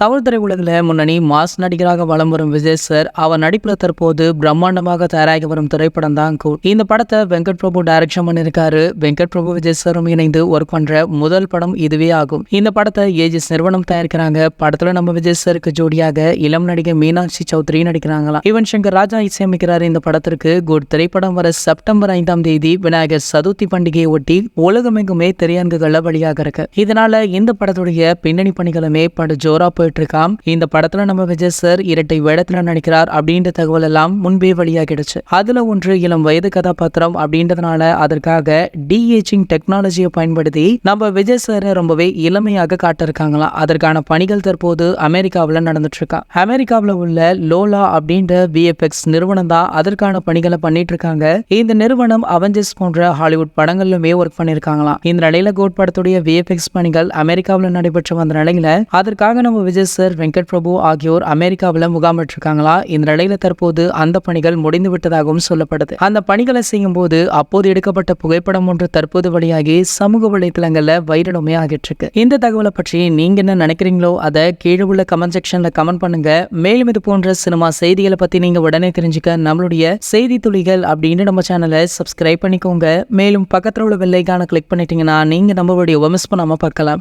தமிழ் திரையுலகில் முன்னணி மாஸ் நடிகராக வலம் வரும் விஜய் சார் அவர் நடிப்புல தற்போது பிரம்மாண்டமாக தயாராகி வரும் திரைப்படம் தான் கூட். இந்த படத்தை வெங்கட் பிரபு டைரக்ஷன் பண்ணிருக்காரு. வெங்கட் பிரபு விஜய் சாரும் இணைந்து ஒர்க் பண்ற முதல் படம் இதுவே ஆகும். இந்த படத்தை ஏஜிஸ் நிறுவனம் தயாரிக்கிறாங்க. படத்துல நம்ம விஜய் சாருக்கு ஜோடியாக இளம் நடிகை மீனாட்சி சௌத்ரி நடிக்கிறாங்களா. யுவன் சங்கர் ராஜா இசையமைக்கிறார். இந்த படத்திற்கு குட் திரைப்படம் வர செப்டம்பர் 5ஆம் தேதி விநாயகர் சதுர்த்தி பண்டிகையை ஒட்டி உலகமெங்குமே திரையரங்குகள்ல வெளியாக இருக்கு. இதனால இந்த படத்துடைய பின்னணி பணிகளுமே படு ஜோரா இருக்காம். இந்த படத்துல நம்ம விஜய் சார் இரட்டை வேடத்துல நடிக்கிறார் அப்படின்ற தகவல் எல்லாம் முன்பே வெளியாகிடுச்சு. அதுல ஒன்று இளம் வயது கதாபாத்திரம் அப்படின்றதுனால அதற்காக டி-ஏஜிங் டெக்னாலஜியை பயன்படுத்தி நம்ம விஜய் சாரை ரொம்பவே இளமையாக காட்டிருக்காங்களாம். அதற்கான பணிகள் தற்போது அமெரிக்காவில் நடந்துட்டு இருக்கா. அமெரிக்காவில் உள்ள லோலா அப்படின்ற VFX நிறுவனம் தான் அதற்கான பணிகளை பண்ணிட்டு இருக்காங்க. இந்த நிறுவனம் அவெஞ்சர்ஸ் போன்ற ஹாலிவுட் படங்கள்லுமே ஒர்க் பண்ணிருக்காங்களாம். இந்த நிலையில கோட் படத்துடைய VFX பணிகள் அமெரிக்காவில் நடைபெற்று வந்த நிலையில அதற்காக நம்ம விஜய் சார், வெங்கட் பிரபு ஆகியோர் அமெரிக்காவில் முகாமிட்டிருக்காங்களா. இந்த நிலையில தற்போது அந்த பணிகள் முடிந்து விட்டதாகவும் சொல்லப்படுது. அந்த பணிகளை செய்யும் போது அப்போது எடுக்கப்பட்ட புகைப்படம் ஒன்று தற்போது வெளியாகி சமூக வலைதளங்கள்ல வைரலுமே ஆகிட்டு இருக்கு. இந்த தகவலை பற்றி நீங்க என்ன நினைக்கிறீங்களோ அதை கீழே உள்ள கமெண்ட் செக்ஷன்ல கமெண்ட் பண்ணுங்க. மேலும் இது போன்ற சினிமா செய்திகளை பத்தி நீங்க உடனே தெரிஞ்சுக்க நம்மளுடைய செய்தி துளிகள் அப்படின்னு நம்ம சேனலை சப்ஸ்கிரைப் பண்ணிக்கோங்க. மேலும் பக்கத்துல உள்ள பெல் ஐகானை கிளிக் பண்ணிட்டீங்கன்னா நீங்க நம்ம வீடியோவை மிஸ் பண்ணாம பார்க்கலாம்.